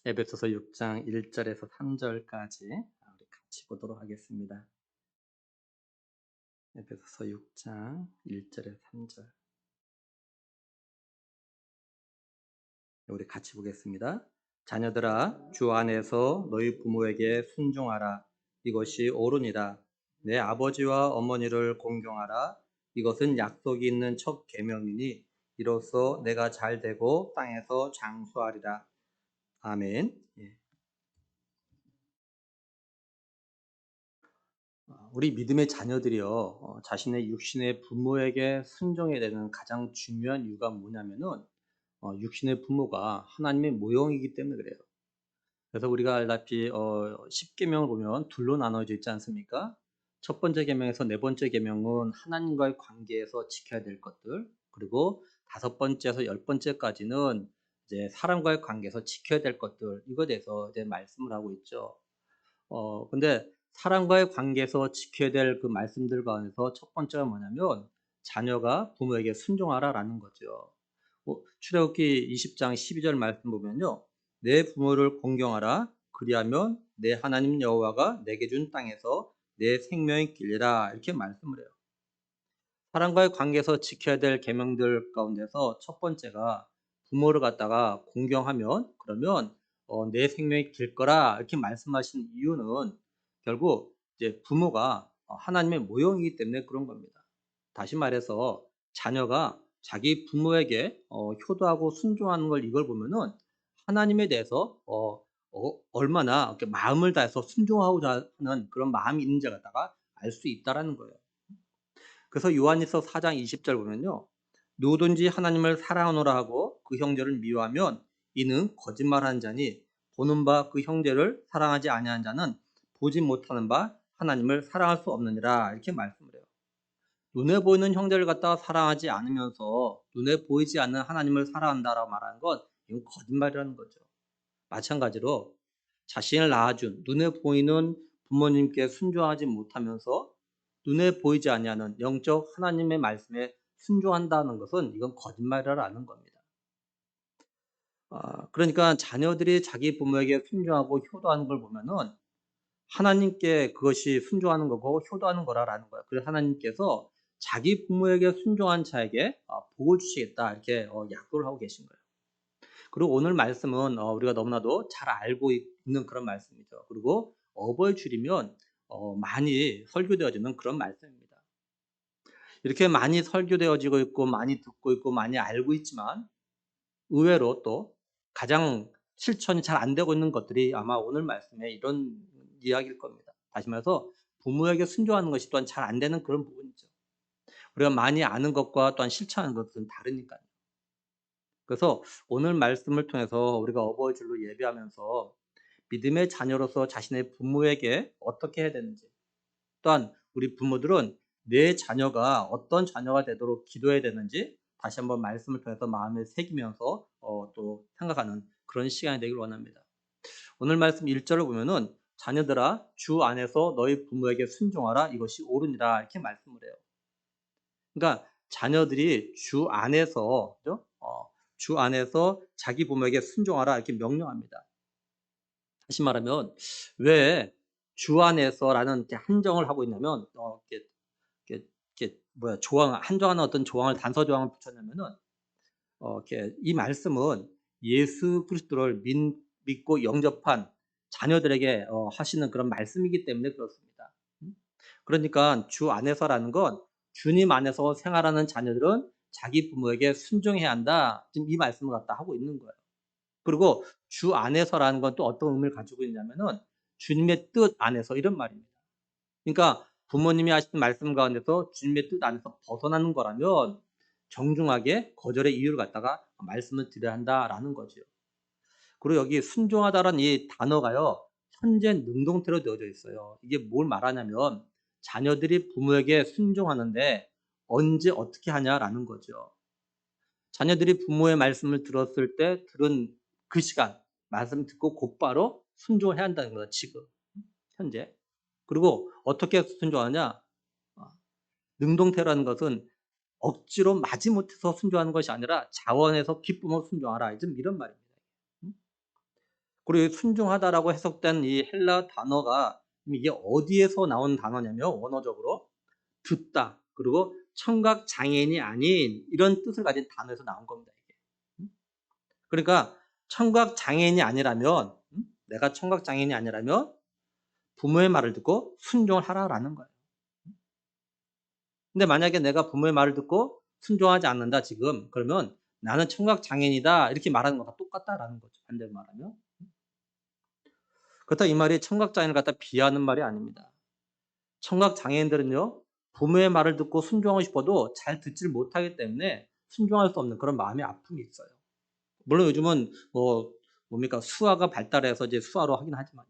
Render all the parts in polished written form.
에베소서 6장 1절에서 3절까지 우리 같이 보도록 하겠습니다. 에베소서 6장 1절에서 3절 우리 같이 보겠습니다. 자녀들아 주 안에서 너희 부모에게 순종하라. 이것이 옳으니라. 내 아버지와 어머니를 공경하라. 이것은 약속이 있는 첫 계명이니 이로써 내가 잘 되고 땅에서 장수하리라. 아멘. 예. 우리 믿음의 자녀들이요, 자신의 육신의 부모에게 순종해야 되는 가장 중요한 이유가 뭐냐면은, 육신의 부모가 하나님의 모형이기 때문에 그래요. 그래서 우리가 알다시피, 10계명을 보면 둘로 나눠져 있지 않습니까? 첫 번째 계명에서 네 번째 계명은 하나님과의 관계에서 지켜야 될 것들, 그리고 다섯 번째에서 열 번째까지는 이제 사람과의 관계에서 지켜야 될 것들, 이거에 대해서 이제 말씀을 하고 있죠. 근데 사람과의 관계에서 지켜야 될 그 말씀들 가운데서 첫 번째가 뭐냐면 자녀가 부모에게 순종하라라는 거죠. 출애굽기 20장 12절 말씀 보면요. 내 부모를 공경하라. 그리하면 내 하나님 여호와가 내게 준 땅에서 내 생명이 길리라. 이렇게 말씀을 해요. 사람과의 관계에서 지켜야 될 계명들 가운데서 첫 번째가 부모를 갖다가 공경하면 그러면 내 생명이 길 거라 이렇게 말씀하신 이유는 결국 이제 부모가 하나님의 모형이기 때문에 그런 겁니다. 다시 말해서 자녀가 자기 부모에게 효도하고 순종하는 걸 이걸 보면은 하나님에 대해서 얼마나 이렇게 마음을 다해서 순종하고자 하는 그런 마음이 있는지 갖다가 알 수 있다라는 거예요. 그래서 요한일서 4장 20절 보면요. 누구든지 하나님을 사랑하노라 하고 그 형제를 미워하면 이는 거짓말하는 자니 보는 바 그 형제를 사랑하지 아니하는 자는 보지 못하는 바 하나님을 사랑할 수 없느니라 이렇게 말씀을 해요. 눈에 보이는 형제를 갖다가 사랑하지 않으면서 눈에 보이지 않는 하나님을 사랑한다라고 말하는 건 이건 거짓말이라는 거죠. 마찬가지로 자신을 낳아준 눈에 보이는 부모님께 순종하지 못하면서 눈에 보이지 아니하는 영적 하나님의 말씀에 순종한다는 것은 이건 거짓말이라는 겁니다. 그러니까 자녀들이 자기 부모에게 순종하고 효도하는 걸 보면은 하나님께 그것이 순종하는 거고 효도하는 거라는 거예요. 그래서 하나님께서 자기 부모에게 순종한 자에게 복을 주시겠다 이렇게 약속을 하고 계신 거예요. 그리고 오늘 말씀은 우리가 너무나도 잘 알고 있는 그런 말씀이죠. 그리고 어버이 줄이면 많이 설교되어지는 그런 말씀입니다. 이렇게 많이 설교되어지고 있고 많이 듣고 있고 많이 알고 있지만 의외로 또 가장 실천이 잘 안 되고 있는 것들이 아마 오늘 말씀에 이런 이야기일 겁니다. 다시 말해서 부모에게 순종하는 것이 또한 잘 안 되는 그런 부분이죠. 우리가 많이 아는 것과 또한 실천하는 것은 다르니까요. 그래서 오늘 말씀을 통해서 우리가 어버이 줄로 예배하면서 믿음의 자녀로서 자신의 부모에게 어떻게 해야 되는지, 또한 우리 부모들은 내 자녀가 어떤 자녀가 되도록 기도해야 되는지 다시 한번 말씀을 통해서 마음에 새기면서 또 생각하는 그런 시간이 되길 원합니다. 오늘 말씀 1절을 보면은 자녀들아 주 안에서 너희 부모에게 순종하라 이것이 옳으니라 이렇게 말씀을 해요. 그러니까 자녀들이 주 안에서 그죠? 주 안에서 자기 부모에게 순종하라 이렇게 명령합니다. 다시 말하면 왜 주 안에서라는 이렇게 한정을 하고 있냐면 이렇게 조항 한정하는 어떤 조항을 단서 조항을 붙였냐면은 이렇게 이 말씀은 예수 그리스도를 믿고 영접한 자녀들에게 하시는 그런 말씀이기 때문에 그렇습니다. 그러니까 주 안에서라는 건 주님 안에서 생활하는 자녀들은 자기 부모에게 순종해야 한다. 지금 이 말씀을 갖다 하고 있는 거예요. 그리고 주 안에서라는 건 또 어떤 의미를 가지고 있냐면은 주님의 뜻 안에서 이런 말입니다. 그러니까 부모님이 하신 말씀 가운데서 주님의 뜻 안에서 벗어나는 거라면 정중하게 거절의 이유를 갖다가 말씀을 드려야 한다라는 거죠. 그리고 여기 순종하다라는 이 단어가요. 현재 능동태로 되어져 있어요. 이게 뭘 말하냐면 자녀들이 부모에게 순종하는데 언제 어떻게 하냐라는 거죠. 자녀들이 부모의 말씀을 들었을 때 들은 그 시간 말씀 듣고 곧바로 순종해야 한다는 거죠. 지금 현재. 그리고 어떻게 순종하냐? 어, 능동태라는 것은 억지로 마지못해서 순종하는 것이 아니라 자원해서 기쁨으로 순종하라. 좀 이런 말입니다. 그리고 순종하다라고 해석된 이 헬라 단어가 이게 어디에서 나온 단어냐면 원어적으로 듣다 그리고 청각 장애인이 아닌 이런 뜻을 가진 단어에서 나온 겁니다. 이게. 그러니까 청각 장애인이 아니라면 내가 청각 장애인이 아니라면 부모의 말을 듣고 순종을 하라라는 거예요. 근데 만약에 내가 부모의 말을 듣고 순종하지 않는다 지금 그러면 나는 청각 장애인이다 이렇게 말하는 거랑 똑같다라는 거죠. 반대로 말하면. 그렇다고 이 말이 청각 장애인을 갖다 비하하는 말이 아닙니다. 청각 장애인들은요 부모의 말을 듣고 순종하고 싶어도 잘 듣지를 못하기 때문에 순종할 수 없는 그런 마음의 아픔이 있어요. 물론 요즘은 뭡니까 수화가 발달해서 이제 수화로 하긴 하지만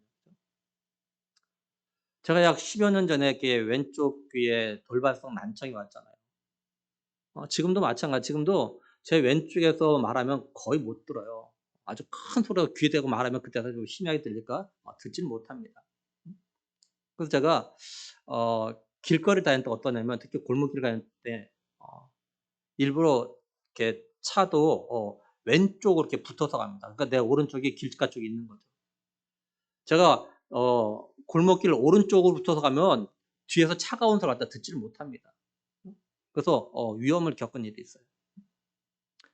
제가 약 10여 년 전에 이렇게 왼쪽 귀에 돌발성 난청이 왔잖아요. 지금도 마찬가지. 지금도 제 왼쪽에서 말하면 거의 못 들어요. 아주 큰 소리가 귀에 대고 말하면 그때가 좀 희미하게 들릴까 듣지는 못합니다. 그래서 제가 길거리 다닐 때 어떠냐면 특히 골목길 다닐 때 일부러 이렇게 차도 왼쪽으로 이렇게 붙어서 갑니다. 그러니까 내 오른쪽이 길가 쪽에 있는 거죠. 제가 골목길 오른쪽으로 붙어서 가면 뒤에서 차가 온 소리를 갖다 듣지를 못합니다. 그래서 위험을 겪은 일이 있어요.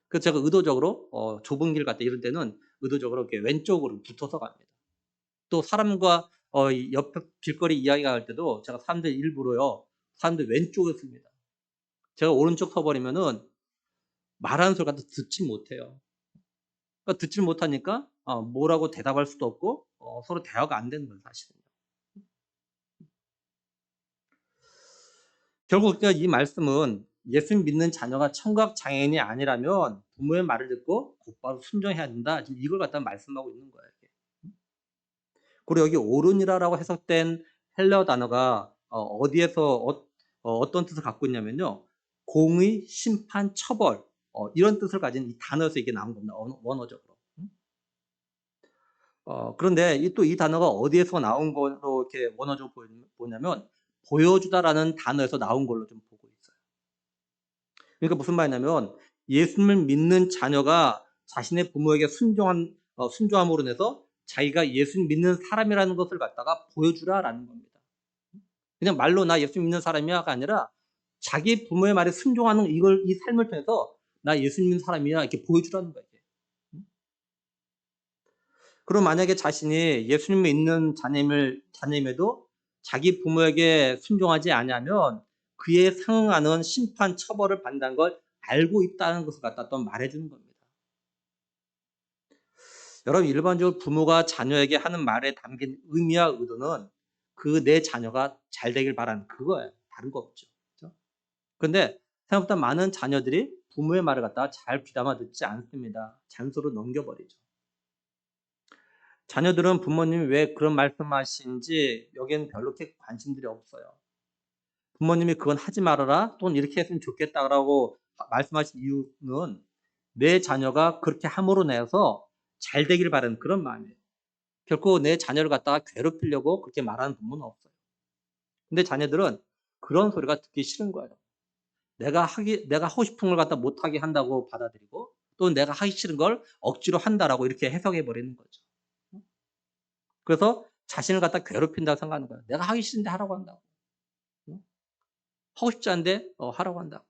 그래서 제가 의도적으로 좁은 길 같다 이럴 때는 의도적으로 이렇게 왼쪽으로 붙어서 갑니다. 또 사람과 옆 길거리 이야기가 할 때도 제가 사람들 일부러요. 사람들 왼쪽에 씁니다. 제가 오른쪽 서버리면은 말하는 소리 갖다 듣지 못해요. 그러니까 듣지 못하니까 뭐라고 대답할 수도 없고 서로 대화가 안 되는 거예요, 사실은. 결국 이 말씀은 예수 믿는 자녀가 청각 장애인이 아니라면 부모의 말을 듣고 곧바로 순종해야 된다. 지금 이걸 갖다 말씀하고 있는 거예요. 그리고 여기 오른이라고 해석된 헬라어 단어가 어디에서 어떤 뜻을 갖고 있냐면요. 공의, 심판, 처벌 이런 뜻을 가진 이 단어에서 이게 나온 겁니다. 원어적으로. 그런데 또 이 단어가 어디에서 나온 걸로 이렇게 원어적으로 보냐면 보여주다라는 단어에서 나온 걸로 좀 보고 있어요. 그러니까 무슨 말이냐면 예수님을 믿는 자녀가 자신의 부모에게 순종함으로 인해서 자기가 예수 믿는 사람이라는 것을 갖다가 보여주라라는 겁니다. 그냥 말로 나 예수 믿는 사람이야가 아니라 자기 부모의 말에 순종하는 이 삶을 통해서 나 예수 믿는 사람이야 이렇게 보여주라는 거예요. 그럼 만약에 자신이 예수님을 믿는 자녀임에도 자기 부모에게 순종하지 않으면 그에 상응하는 심판 처벌을 받는다는 걸 알고 있다는 것을 갖다 또 말해주는 겁니다. 여러분 일반적으로 부모가 자녀에게 하는 말에 담긴 의미와 의도는 그 내 자녀가 잘 되길 바라는 그거예요. 다른 거 없죠. 그렇죠? 그런데 생각보다 많은 자녀들이 부모의 말을 갖다가 잘 귀담아 듣지 않습니다. 잔소리로 넘겨버리죠. 자녀들은 부모님이 왜 그런 말씀하시는지 여기에는 별로 이렇게 관심들이 없어요. 부모님이 그건 하지 말아라 또는 이렇게 했으면 좋겠다라고 말씀하신 이유는 내 자녀가 그렇게 함으로 내서 잘 되길 바라는 그런 마음이에요. 결코 내 자녀를 갖다가 괴롭히려고 그렇게 말하는 부모는 없어요. 근데 자녀들은 그런 소리가 듣기 싫은 거예요. 내가 하고 싶은 걸 갖다 못하게 한다고 받아들이고 또 내가 하기 싫은 걸 억지로 한다라고 이렇게 해석해 버리는 거죠. 그래서 자신을 갖다 괴롭힌다고 생각하는 거예요. 내가 하기 싫은데 하라고 한다고. 하고 싶지 않은데 하라고 한다고.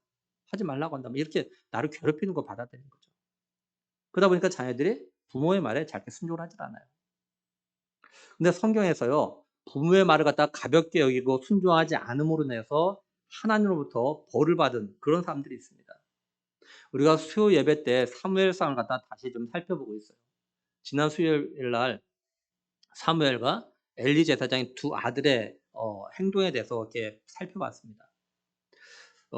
하지 말라고 한다고. 이렇게 나를 괴롭히는 거 받아들이는 거죠. 그러다 보니까 자녀들이 부모의 말에 잘 순종을 하질 않아요. 근데 성경에서요. 부모의 말을 갖다 가볍게 여기고 순종하지 않음으로 인해서 하나님으로부터 벌을 받은 그런 사람들이 있습니다. 우리가 수요 예배 때 사무엘상을 갖다 다시 좀 살펴보고 있어요. 지난 수요일 날 사무엘과 엘리 제사장의 두 아들의 행동에 대해서 이렇게 살펴봤습니다.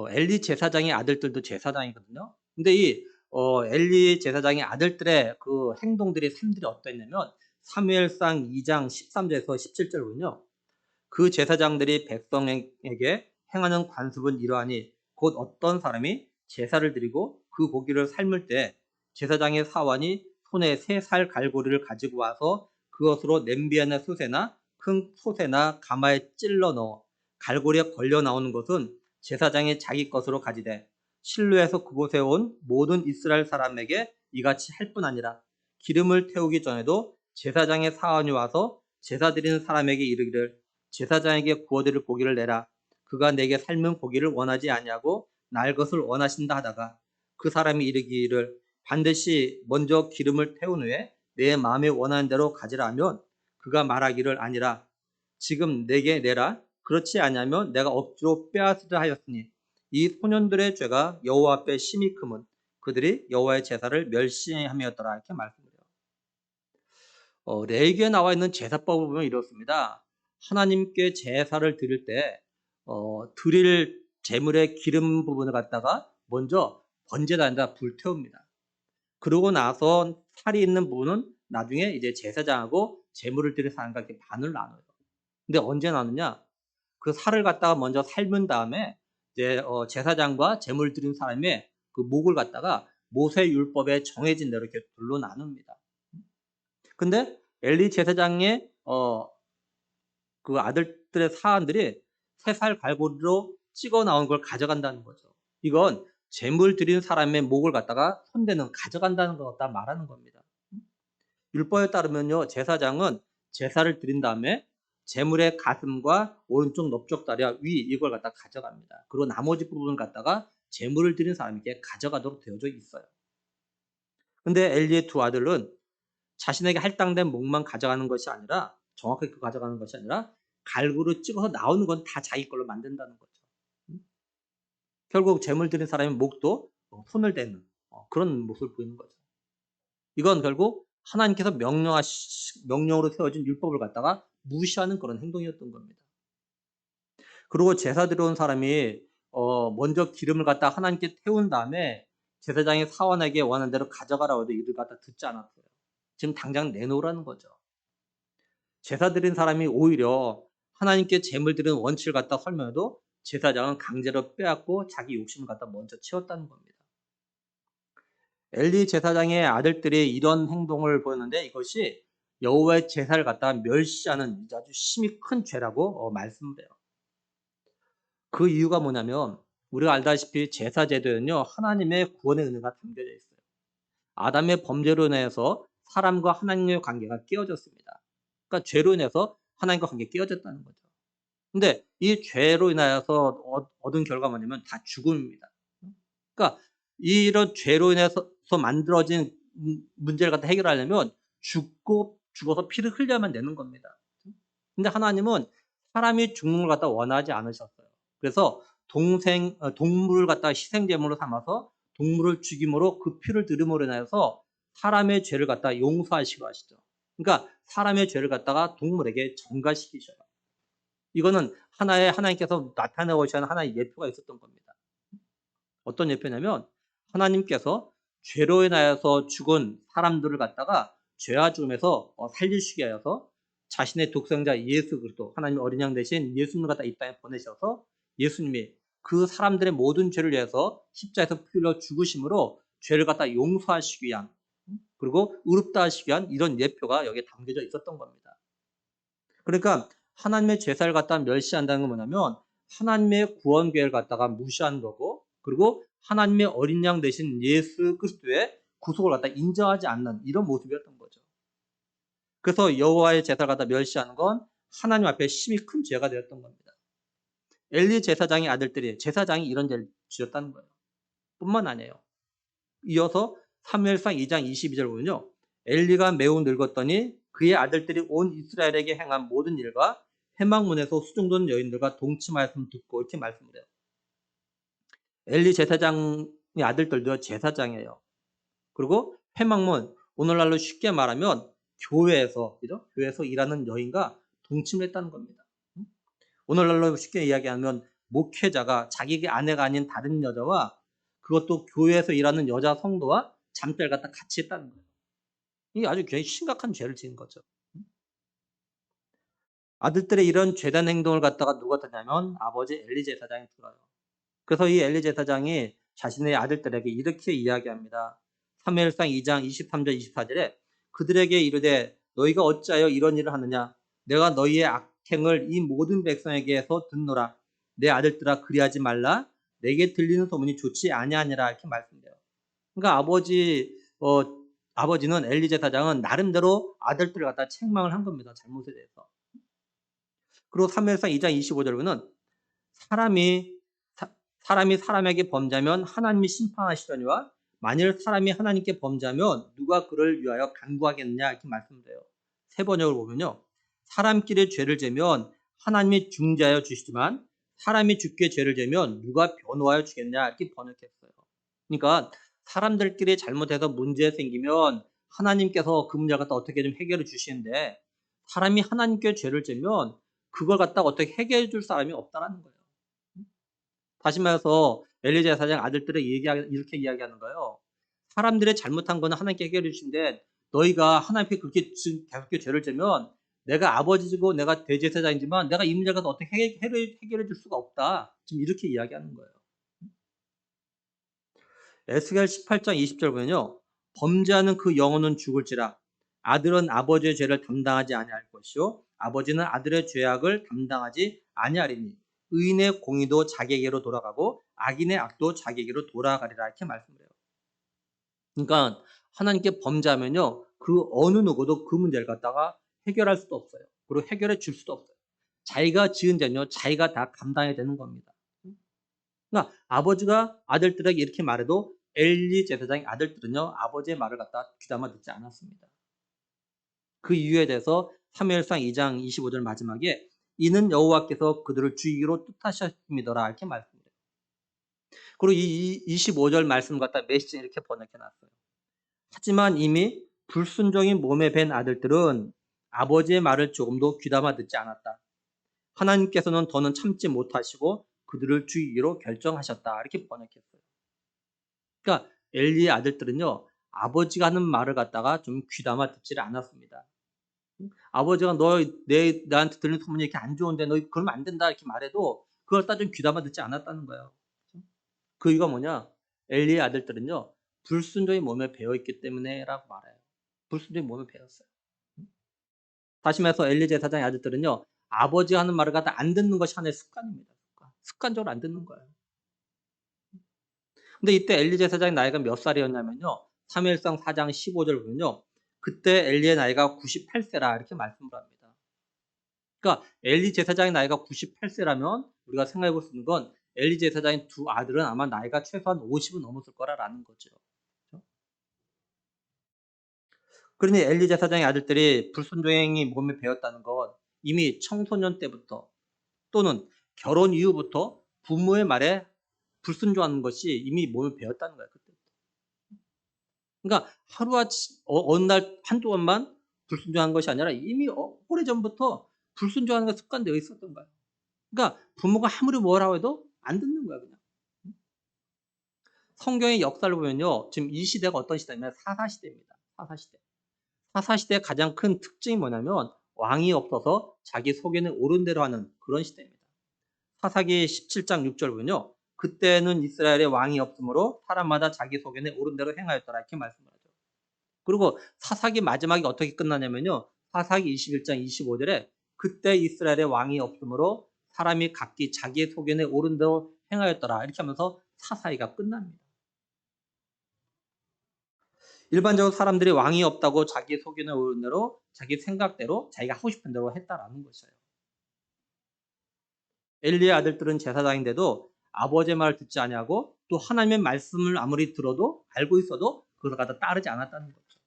엘리 제사장의 아들들도 제사장이거든요. 근데 이 엘리 제사장의 아들들의 그 행동들이 삶들이 어떠했냐면 사무엘상 2장 13절에서 17절 보면요. 그 제사장들이 백성에게 행하는 관습은 이러하니 곧 어떤 사람이 제사를 드리고 그 고기를 삶을 때 제사장의 사원이 손에 3살 갈고리를 가지고 와서 그것으로 냄비나 솥에나 큰 솥에나 가마에 찔러 넣어 갈고리에 걸려 나오는 것은 제사장이 자기 것으로 가지되 실로에서 그곳에 온 모든 이스라엘 사람에게 이같이 할 뿐 아니라 기름을 태우기 전에도 제사장의 사원이 와서 제사 드리는 사람에게 이르기를 제사장에게 구워드릴 고기를 내라. 그가 내게 삶은 고기를 원하지 아니하고 날 것을 원하신다 하다가 그 사람이 이르기를 반드시 먼저 기름을 태운 후에 내 마음에 원하는 대로 가지라 하면 그가 말하기를 아니라 지금 내게 내라. 그렇지 아니하면 내가 억지로 빼앗으려 하였으니 이 소년들의 죄가 여호와 앞에 심히 크면 그들이 여호와의 제사를 멸시함이었더라. 이렇게 말씀드려요. 레위기에 나와 있는 제사법을 보면 이렇습니다. 하나님께 제사를 드릴 때 드릴 제물의 기름 부분을 갖다가 먼저 번제단에다 불태웁니다. 그러고 나서 살이 있는 부분은 나중에 이제 제사장하고 제물을 드릴 사람과 이렇게 반을 나눠요. 근데 언제 나누냐? 그 살을 갖다가 먼저 삶은 다음에 이제 제사장과 제물 드린 사람의 그 목을 갖다가 모세 율법에 정해진 대로 이렇게 둘로 나눕니다. 근데 엘리 제사장의 그 아들들의 사안들이 새살 갈고리로 찍어 나온 걸 가져간다는 거죠. 이건 제물 드린 사람의 목을 갖다가 손대는 가져간다는 것 갖다 말하는 겁니다. 율법에 따르면요, 제사장은 제사를 드린 다음에 제물의 가슴과 오른쪽 넓적 다리와 위 이걸 갖다 가져갑니다. 그리고 나머지 부분을 갖다가 제물을 드린 사람에게 가져가도록 되어져 있어요. 근데 엘리의 두 아들은 자신에게 할당된 목만 가져가는 것이 아니라 정확하게 가져가는 것이 아니라 갈구로 찍어서 나오는 건 다 자기 걸로 만든다는 거죠. 결국 제물 드린 사람의 목도 손을 대는 그런 모습을 보이는 거죠. 이건 결국 하나님께서 명령으로 세워진 율법을 갖다가 무시하는 그런 행동이었던 겁니다. 그리고 제사 들어온 사람이 먼저 기름을 갖다 하나님께 태운 다음에 제사장이 사원에게 원하는 대로 가져가라고 해도 이를 갖다 듣지 않았어요. 지금 당장 내놓으라는 거죠. 제사 드린 사람이 오히려 하나님께 제물 드리는 원칙을 갖다 설명해도 제사장은 강제로 빼앗고 자기 욕심을 갖다 먼저 채웠다는 겁니다. 엘리 제사장의 아들들이 이런 행동을 보였는데 이것이 여호와의 제사를 갖다가 멸시하는 아주 심히 큰 죄라고 말씀을 해요. 그 이유가 뭐냐면 우리가 알다시피 제사 제도에는요 하나님의 구원의 은혜가 담겨져 있어요. 아담의 범죄로 인해서 사람과 하나님의 관계가 깨어졌습니다. 그러니까 죄로 인해서 하나님과 관계가 깨어졌다는 거죠. 근데 이 죄로 인하여서 얻은 결과가 뭐냐면 다 죽음입니다. 그러니까 이런 죄로 인해서 만들어진 문제를 갖다 해결하려면 죽어서 피를 흘려야만 되는 겁니다. 근데 하나님은 사람이 죽는 걸 갖다 원하지 않으셨어요. 그래서 동물을 갖다 희생제물로 삼아서 동물을 죽임으로 그 피를 들음으로 인하여서 사람의 죄를 갖다 용서하시고 하시죠. 그러니까 사람의 죄를 갖다가 동물에게 전가시키셔요. 이거는 하나님께서 나타내오셔야 하는 하나의 예표가 있었던 겁니다. 어떤 예표냐면 하나님께서 죄로 인하여서 죽은 사람들을 갖다가 죄와 죽음에서 살리시게 하여서 자신의 독생자 예수 그리스도 하나님 어린 양 대신 예수님을 갖다 이 땅에 보내셔서 예수님이 그 사람들의 모든 죄를 위해서 십자에서 피 흘려 죽으심으로 죄를 갖다 용서하시기 위한 그리고 의롭다 하시기 위한 이런 예표가 여기에 담겨져 있었던 겁니다. 그러니까 하나님의 제사를 갖다 멸시한다는 건 뭐냐면 하나님의 구원 계획을 갖다가 무시하는 거고 그리고 하나님의 어린 양 대신 예수 그리스도의 구속을 갖다 인정하지 않는 이런 모습이었던 거죠. 그래서 여호와의 제사를 갖다 멸시하는 건 하나님 앞에 심히 큰 죄가 되었던 겁니다. 엘리 제사장의 아들들이 제사장이 이런 죄를 지었다는 거예요. 뿐만 아니에요. 이어서 사무엘상 2장 22절 보면요. 엘리가 매우 늙었더니 그의 아들들이 온 이스라엘에게 행한 모든 일과 회막문에서 수종돈 여인들과 동침하였음을 듣고 이렇게 말씀을 해요. 엘리 제사장의 아들들도 제사장이에요. 그리고 회막문, 오늘날로 쉽게 말하면 교회에서 일하는 여인과 동침을 했다는 겁니다. 오늘날로 쉽게 이야기하면 목회자가 자기의 아내가 아닌 다른 여자와 그것도 교회에서 일하는 여자 성도와 잠자리를 갖다 같이 했다는 거예요. 이게 아주 굉장히 심각한 죄를 지은 거죠. 아들들의 이런 죄된 행동을 갖다가 누가 듣냐면 아버지 엘리 제사장이 들어요. 그래서 이 엘리 제사장이 자신의 아들들에게 이렇게 이야기합니다. 사무엘상 2장 23절 24절에 그들에게 이르되 너희가 어찌하여 이런 일을 하느냐 내가 너희의 악행을 이 모든 백성에게서 듣노라 내 아들들아 그리하지 말라 내게 들리는 소문이 좋지 아니하니라 이렇게 말씀해요. 그러니까 아버지 아버지는 엘리 제사장은 나름대로 아들들을 갖다 책망을 한 겁니다. 잘못에 대해서. 그리고 사무엘상 2장 25절 보면 사람이 사람이 사람에게 범죄하면 하나님이 심판하시려니와 만일 사람이 하나님께 범죄하면 누가 그를 위하여 간구하겠느냐 이렇게 말씀드려요. 세 번역을 보면요. 사람끼리 죄를 지면 하나님이 중재하여 주시지만 사람이 죽게 죄를 지면 누가 변호하여 주겠냐 이렇게 번역했어요. 그러니까 사람들끼리 잘못해서 문제 생기면 하나님께서 그 문제를 갖다 어떻게 좀 해결해 주시는데 사람이 하나님께 죄를 지면 그걸 갖다가 어떻게 해결해 줄 사람이 없다라는 거예요. 다시 말해서 엘리 제사장 아들들이 이렇게 이야기하는 거예요. 사람들의 잘못한 거는 하나님께 해결해 주신데 너희가 하나님께 그렇게 계속 죄를 지면 내가 아버지고 내가 대제사장이지만 내가 이 문제를 어떻게 해결해 줄 수가 없다. 지금 이렇게 이야기하는 거예요. 에스겔 18장 20절 보면요. 범죄하는 그 영혼은 죽을지라 아들은 아버지의 죄를 담당하지 아니할 것이요 아버지는 아들의 죄악을 담당하지 아니하리니 의인의 공의도 자기에게로 돌아가고 악인의 악도 자기에게로 돌아가리라 이렇게 말씀해요. 그러니까 하나님께 범죄하면요. 그 어느 누구도 그 문제를 갖다가 해결할 수도 없어요. 그리고 해결해 줄 수도 없어요. 자기가 지은 죄는요. 자기가 다 감당해야 되는 겁니다. 그러니까 아버지가 아들들에게 이렇게 말해도 엘리 제사장의 아들들은요. 아버지의 말을 갖다 귀담아 듣지 않았습니다. 그 이유에 대해서 사무엘상 2장 25절 마지막에 이는 여호와께서 그들을 죽이기로 뜻하셨음이더라 이렇게 말씀해요. 그리고 이 25절 말씀 갖다 메시지 이렇게 번역해놨어요. 하지만 이미 불순종인 몸에 밴 아들들은 아버지의 말을 조금도 귀담아 듣지 않았다. 하나님께서는 더는 참지 못하시고 그들을 죽이기로 결정하셨다. 이렇게 번역했어요. 그러니까 엘리의 아들들은요. 아버지가 하는 말을 갖다가 좀 귀담아 듣지를 않았습니다. 아버지가 나한테 들리는 소문이 이렇게 안 좋은데 너 그러면 안 된다 이렇게 말해도 그걸 따 좀 귀담아 듣지 않았다는 거예요. 그 이유가 뭐냐? 엘리의 아들들은요. 불순종이 몸에 배어있기 때문에라고 말해요. 불순종이 몸에 배었어요. 다시 말해서 엘리 제사장의 아들들은요. 아버지가 하는 말을 갖다 안 듣는 것이 하나의 습관입니다. 습관적으로 안 듣는 거예요. 근데 이때 엘리 제사장의 나이가 몇 살이었냐면요. 사무엘상 4장 15절 보면요. 그때 엘리의 나이가 98세라 이렇게 말씀을 합니다. 그러니까 엘리 제사장의 나이가 98세라면 우리가 생각해 볼 수 있는 건 엘리 제사장의 두 아들은 아마 나이가 최소한 50은 넘었을 거라는 거죠. 그렇죠? 그러니 엘리 제사장의 아들들이 불순종이 몸에 배었다는 건 이미 청소년 때부터 또는 결혼 이후부터 부모의 말에 불순종하는 것이 이미 몸에 배었다는 거예요. 그때부터. 그러니까 하루아침 어느 날 한두 번만 불순종한 것이 아니라 이미 오래전부터 불순종하는 게 습관되어 있었던 거예요. 그러니까 부모가 아무리 뭐라고 해도 안 듣는 거야 그냥. 성경의 역사를 보면요. 지금 이 시대가 어떤 시대냐면 사사시대입니다. 사사시대. 사사시대의 가장 큰 특징이 뭐냐면 왕이 없어서 자기 소견에 옳은 대로 하는 그런 시대입니다. 사사기 17장 6절 보면요. 그때는 이스라엘에 왕이 없으므로 사람마다 자기 소견에 옳은 대로 행하였더라 이렇게 말씀을 하죠. 그리고 사사기 마지막이 어떻게 끝나냐면요. 사사기 21장 25절에 그때 이스라엘에 왕이 없으므로 사람이 각기 자기의 소견에 옳은 대로 행하였더라 이렇게 하면서 사사기가 끝납니다. 일반적으로 사람들이 왕이 없다고 자기 소견에 옳은 대로 자기 생각대로 자기가 하고 싶은 대로 했다라는 것이에요. 엘리의 아들들은 제사장인데도 아버지의 말을 듣지 아니하고 또 하나님의 말씀을 아무리 들어도 알고 있어도 그걸 갖다 따르지 않았다는 거죠.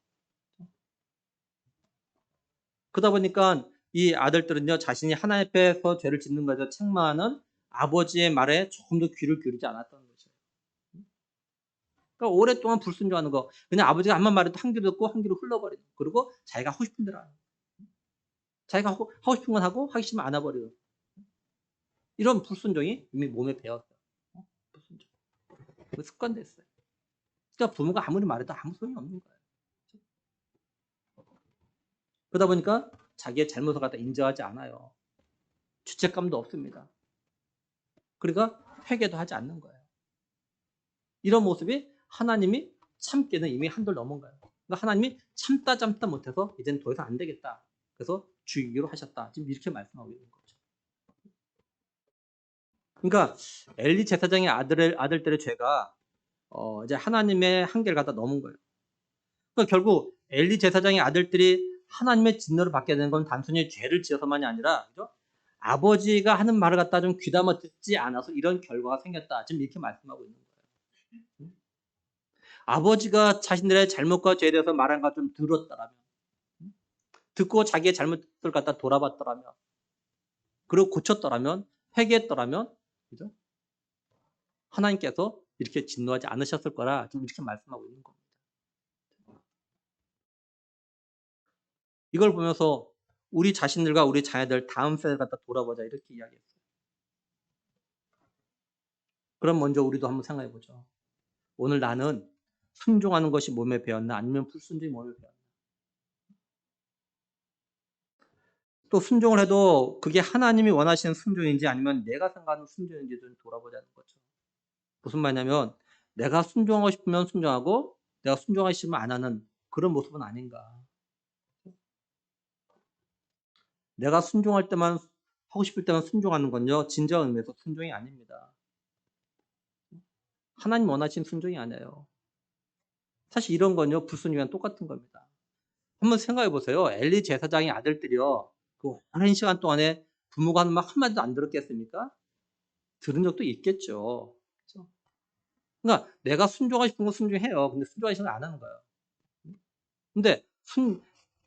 그러다 보니까 이 아들들은요 자신이 하나님 앞에서 죄를 짓는 것에 책망하는 아버지의 말에 조금 더 귀를 기울이지 않았다는 거죠. 그러니까 오랫동안 불순종하는 거 그냥 아버지가 한번 말해도 한 귀로 듣고 한 귀로 흘러버리고 그리고 자기가 하고 싶은 대로 하는 자기가 하고 싶은 건 하고 하기 싫으면 안 해버리고 이런 불순종이 이미 몸에 배었어요. 불순종. 습관됐어요. 그러니까 부모가 아무리 말해도 아무 소용이 없는 거예요. 그러다 보니까 자기의 잘못을 갖다 인정하지 않아요. 죄책감도 없습니다. 그러니까 회개도 하지 않는 거예요. 이런 모습이 하나님이 참기는 이미 한돌 넘은 거예요. 그러니까 하나님이 참다 못해서 이제는 더 이상 안 되겠다. 그래서 죽이기로 하셨다. 지금 이렇게 말씀하고 있는 거죠. 그러니까 엘리 제사장의 아들들의 죄가 이제 하나님의 한계를 갖다 넘은 거예요. 그러니까 결국 엘리 제사장의 아들들이 하나님의 진노를 받게 되는 건 단순히 죄를 지어서만이 아니라, 그죠? 아버지가 하는 말을 갖다 좀 귀담아 듣지 않아서 이런 결과가 생겼다. 지금 이렇게 말씀하고 있는 거예요. 아버지가 자신들의 잘못과 죄에 대해서 말한 걸 좀 들었더라면, 듣고 자기의 잘못을 갖다 돌아봤더라면, 그리고 고쳤더라면, 회개했더라면, 그죠? 하나님께서 이렇게 진노하지 않으셨을 거라 지금 이렇게 말씀하고 있는 겁니다. 이걸 보면서 우리 자신들과 우리 자녀들 다음 세대를 갖다 돌아보자 이렇게 이야기했어요. 그럼 먼저 우리도 한번 생각해 보죠. 오늘 나는 순종하는 것이 몸에 배었나 아니면 불순종이 몸에 배었나. 또 순종을 해도 그게 하나님이 원하시는 순종인지 아니면 내가 생각하는 순종인지 좀 돌아보자는 거죠. 무슨 말이냐면 내가 순종하고 싶으면 순종하고 내가 순종하기 싫으면 안 하는 그런 모습은 아닌가. 내가 순종할 때만 하고 싶을 때만 순종하는 건요. 진정한 의미에서 순종이 아닙니다. 하나님 원하시는 순종이 아니에요. 사실 이런 건요. 불순종이랑 똑같은 겁니다. 한번 생각해 보세요. 엘리 제사장의 아들들이요. 그 오랜 시간 동안에 부모가 하는 말 한마디도 안 들었겠습니까? 들은 적도 있겠죠. 그렇죠? 그러니까 내가 순종하고 싶은 건 순종해요. 근데 순종하기 싫으면 안 하는 거예요. 근데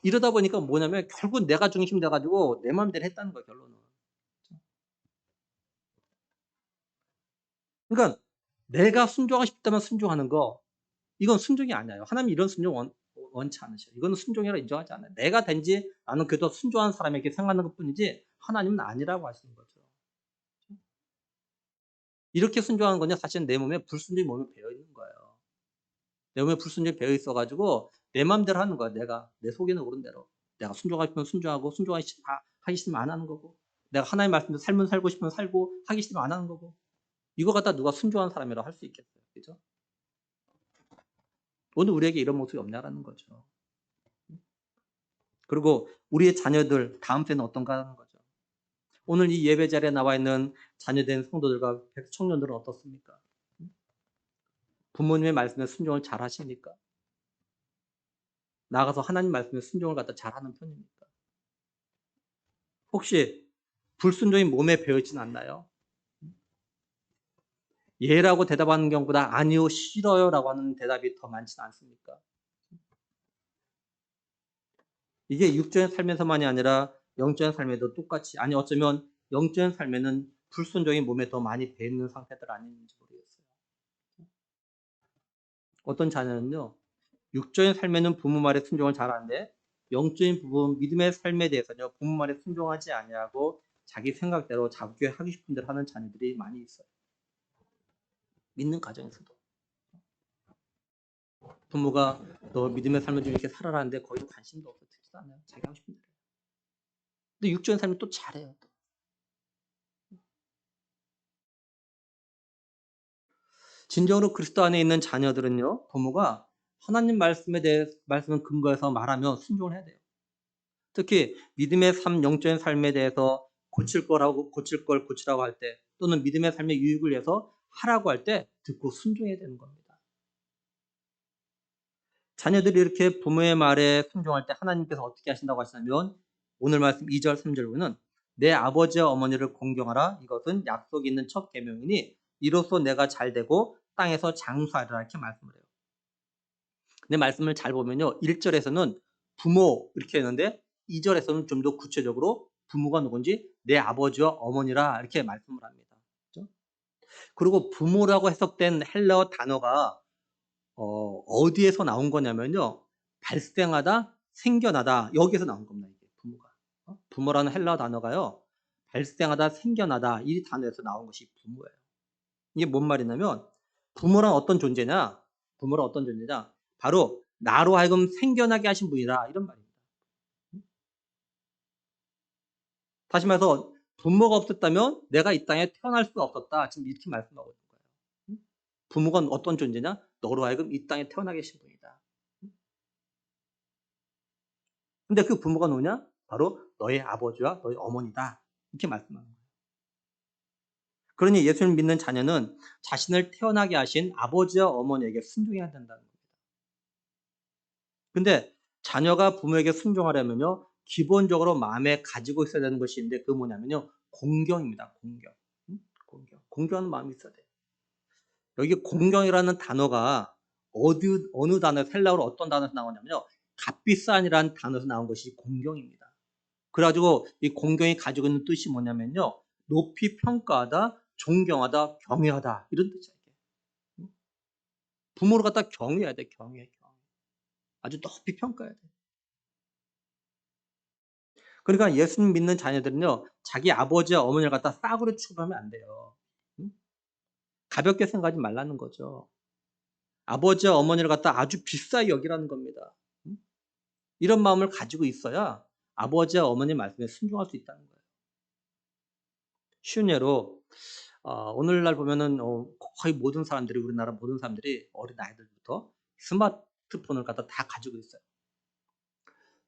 이러다 보니까 뭐냐면 결국 내가 중심 돼가지고 내 마음대로 했다는 거예요. 결론은. 그러니까 내가 순종하고 싶다면 순종하는 거 이건 순종이 아니에요. 하나님 이런 순종 원치 않으셔요. 이거는 순종이라 인정하지 않아요. 내가 된지 나는 그래도 순종하는 사람에게 생각하는 것뿐이지 하나님은 아니라고 하시는 거죠. 이렇게 순종하는 건요. 사실은 내 몸에 불순종이 몸에 배어 있는 거예요. 내 몸에 불순종이 배어 있어가지고 내 마음대로 하는 거야. 내가 내 속에는 옳은 대로. 내가 순종하고 싶으면 순종하고 순종하기 싫으면 안 하는 거고 내가 하나님 말씀대로 삶을 살고 싶으면 살고 하기 싫으면 안 하는 거고 이거 갖다 누가 순종하는 사람이라고 할 수 있겠어요. 그죠? 오늘 우리에게 이런 모습이 없냐라는 거죠. 그리고 우리의 자녀들 다음 때는 어떤가 하는 거죠. 오늘 이 예배 자리에 나와 있는 자녀된 성도들과 청년들은 어떻습니까? 부모님의 말씀에 순종을 잘 하십니까? 나아가서 하나님 말씀에 순종을 갖다 잘하는 편입니까? 혹시 불순종이 몸에 배어있진 않나요? 예라고 대답하는 경우보다 아니요, 싫어요 라고 하는 대답이 더 많지는 않습니까? 이게 육적인 삶에서만이 아니라 영적인 삶에도 똑같이 아니 어쩌면 영적인 삶에는 불순종이 몸에 더 많이 배있는 상태들 아닌지 모르겠어요. 어떤 자녀는요. 육적인 삶에는 부모 말에 순종을 잘하는데 영적인 부분 믿음의 삶에 대해서는요. 부모 말에 순종하지 아니하고 자기 생각대로 자기 하고 싶은 대로 하는 자녀들이 많이 있어요. 믿는 가정에서도. 부모가 너 믿음의 삶을 좀 이렇게 살아라는데 거기도 관심도 없어. 듣지도 않아요. 자기 하고 싶은 대로. 근데 육적인 삶을 또 잘해요. 또. 진정으로 그리스도 안에 있는 자녀들은요. 부모가 하나님 말씀에 대해 말씀을 근거해서 말하면 순종을 해야 돼요. 특히 믿음의 삶, 영적인 삶에 대해서 고칠 걸 고치라고 할 때 또는 믿음의 삶의 유익을 위해서 하라고 할 때 듣고 순종해야 되는 겁니다. 자녀들이 이렇게 부모의 말에 순종할 때 하나님께서 어떻게 하신다고 하시냐면 오늘 말씀 2절, 3절 보면 내 아버지와 어머니를 공경하라. 이것은 약속이 있는 첫 계명이니 이로써 내가 잘되고 땅에서 장수하리라 이렇게 말씀을 해요. 근데 말씀을 잘 보면요. 1절에서는 부모 이렇게 했는데 2절에서는 좀 더 구체적으로 부모가 누군지 내 아버지와 어머니라 이렇게 말씀을 합니다. 그렇죠? 그리고 부모라고 해석된 헬라어 단어가 어디에서 나온 거냐면요. 발생하다, 생겨나다 여기에서 나온 겁니다. 이게 부모가. 부모라는 헬라어 단어가요. 발생하다, 생겨나다 이 단어에서 나온 것이 부모예요. 이게 뭔 말이냐면 부모란 어떤 존재냐? 부모란 어떤 존재냐? 바로 나로 하여금 생겨나게 하신 분이다 이런 말입니다. 다시 말해서 부모가 없었다면 내가 이 땅에 태어날 수가 없었다. 지금 이렇게 말씀하고 있는 거예요. 부모가 어떤 존재냐? 너로 하여금 이 땅에 태어나게 하신 분이다. 근데 그 부모가 누구냐? 바로 너의 아버지와 너의 어머니다. 이렇게 말씀하는 거예요. 그러니 예수를 믿는 자녀는 자신을 태어나게 하신 아버지와 어머니에게 순종해야 된다는 겁니다. 근데 자녀가 부모에게 순종하려면요, 기본적으로 마음에 가지고 있어야 되는 것이 있는데 그게 뭐냐면요, 공경입니다. 공경. 공경. 공경하는 마음이 있어야 돼요. 여기 공경이라는 단어가 어느 단어, 헬라어로 어떤 단어에서 나오냐면요, 값비싼이라는 단어에서 나온 것이 공경입니다. 그래가지고 이 공경이 가지고 있는 뜻이 뭐냐면요, 높이 평가하다, 존경하다, 경외하다 이런 뜻이에요. 부모를 갖다 경외해야 돼, 경외. 아주 높이 평가해야 돼. 그러니까 예수님 믿는 자녀들은요, 자기 아버지와 어머니를 갖다 싸구려 취급하면 안 돼요. 가볍게 생각하지 말라는 거죠. 아버지와 어머니를 갖다 아주 비싸게 여기라는 겁니다. 이런 마음을 가지고 있어야 아버지와 어머니 말씀에 순종할 수 있다는 거예요. 쉬운 예로 오늘날 보면은 거의 모든 사람들이, 우리나라 모든 사람들이 어린 아이들부터 스마트폰을 갖다 다 가지고 있어요.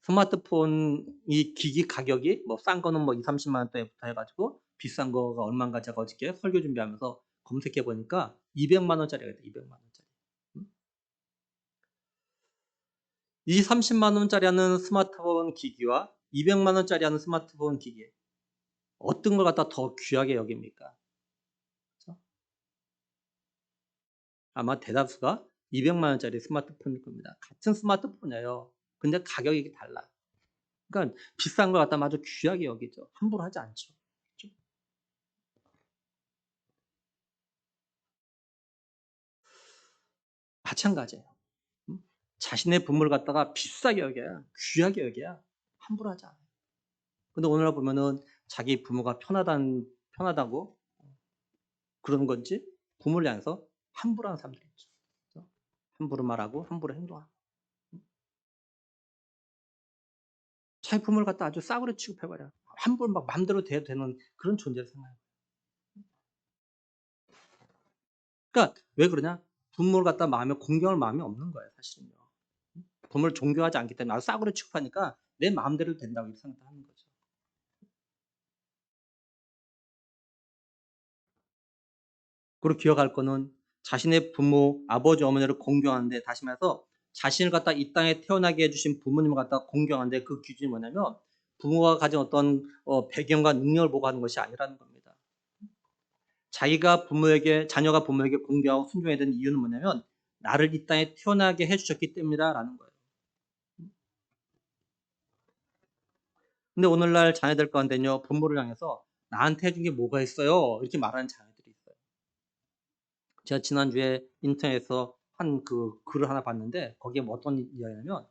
스마트폰 이 기기 가격이 뭐 싼 거는 뭐 2-30만 원대부터 해가지고 비싼 거가 얼마인가 제가 어저께 설교 준비하면서 검색해 보니까 200만 원짜리가 있다. 200만 원짜리. 이 30만 원짜리 하는 스마트폰 기기와 200만 원짜리 하는 스마트폰 기기, 어떤 걸 갖다 더 귀하게 여깁니까? 그렇죠? 아마 대다수가 200만 원짜리 스마트폰일 겁니다. 같은 스마트폰이에요. 근데 가격이 달라. 그러니까 비싼 걸 갖다 아주 귀하게 여기죠. 함부로 하지 않죠. 그렇죠? 마찬가지예요. 자신의 부모를 갖다가 비싸게 여겨야, 귀하게 여겨야 함부로 하지 않아요. 근데 오늘날 보면은 자기 부모가 편하다고 그러는 건지 부모를 향해서 함부로 하는 사람들이 있죠. 그렇죠? 함부로 말하고 함부로 행동하고. 자기 부모를 갖다 아주 싸구려 취급해버려요. 함부로 막 마음대로 돼도 되는 그런 존재를 생각해요. 그러니까 왜 그러냐? 부모를 갖다 마음에 공경할 마음이 없는 거예요, 사실은요. 부모를 존경하지 않기 때문에 아주 싸구려 취급하니까 내 마음대로 된다고 이렇게 생각하는 거죠. 그리고 기억할 거는 자신의 부모, 아버지, 어머니를 공경하는데, 다시 말해서 자신을 갖다 이 땅에 태어나게 해주신 부모님을 갖다 공경하는데 그 기준이 뭐냐면 부모가 가진 어떤 배경과 능력을 보고 하는 것이 아니라는 겁니다. 자녀가 부모에게 공경하고 순종해야 되는 이유는 뭐냐면 나를 이 땅에 태어나게 해주셨기 때문이다라는 거예요. 근데 오늘날 자녀들 가운데는요, 부모를 향해서 나한테 해준 게 뭐가 있어요? 이렇게 말하는 자녀들이 있어요. 제가 지난주에 인터넷에서 한 그 글을 하나 봤는데 거기에 뭐 어떤 이야기냐면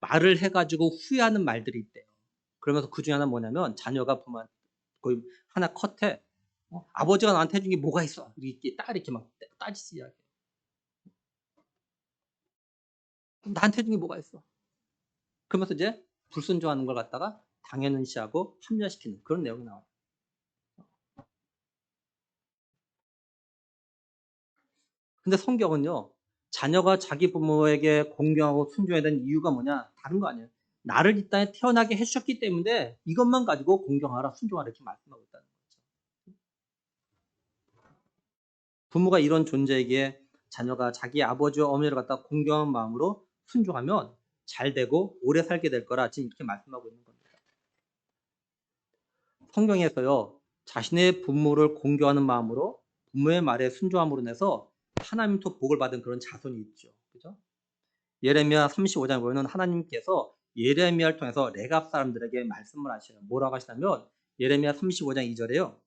말을 해가지고 후회하는 말들이 있대요. 그러면서 그 중에 하나 뭐냐면 자녀가 부모한테 거의 하나 컷해 아버지가 나한테 해준 게 뭐가 있어? 이렇게 딱 이렇게 막 따지지 이야기. 나한테 해준 게 뭐가 있어? 그러면서 이제 불순종하는 걸 갖다가 당연시하고 합리화시키는 그런 내용이 나와요. 근데 성경은요, 자녀가 자기 부모에게 공경하고 순종해야 되는 이유가 뭐냐? 다른 거 아니에요. 나를 이 땅에 태어나게 해주셨기 때문에 이것만 가지고 공경하라, 순종하라 이렇게 말씀하고 있다는 거죠. 부모가 이런 존재이기에 자녀가 자기 아버지와 어머니를 갖다 공경한 마음으로 순종하면 잘 되고 오래 살게 될 거라 지금 이렇게 말씀하고 있는 겁니다. 성경에서요, 자신의 부모를 공경하는 마음으로 부모의 말에 순종함으로 인해서 하나님부터 복을 받은 그런 자손이 있죠. 그죠? 예레미야 35장에 보면 하나님께서 예레미야를 통해서 레갑 사람들에게 말씀을 하셔요. 뭐라고 하시냐면 예레미야 35장 2절에요.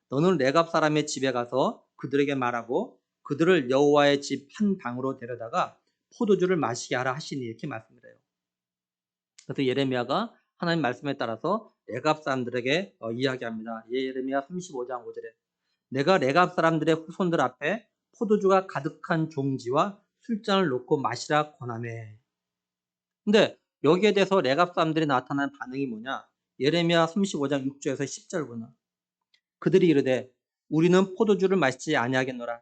너는 레갑 사람의 집에 가서 그들에게 말하고 그들을 여호와의 집 한 방으로 데려다가 포도주를 마시게 하라 하시니 이렇게 말씀을 해요. 그래서 예레미야가 하나님 말씀에 따라서 레갑 사람들에게 이야기합니다. 예레미야 35장 5절에 내가 레갑 사람들의 후손들 앞에 포도주가 가득한 종지와 술잔을 놓고 마시라 권하매. 근데 여기에 대해서 레갑 사람들이 나타난 반응이 뭐냐? 예레미야 35장 6절에서 10절 보면 그들이 이르되 우리는 포도주를 마시지 아니하겠노라.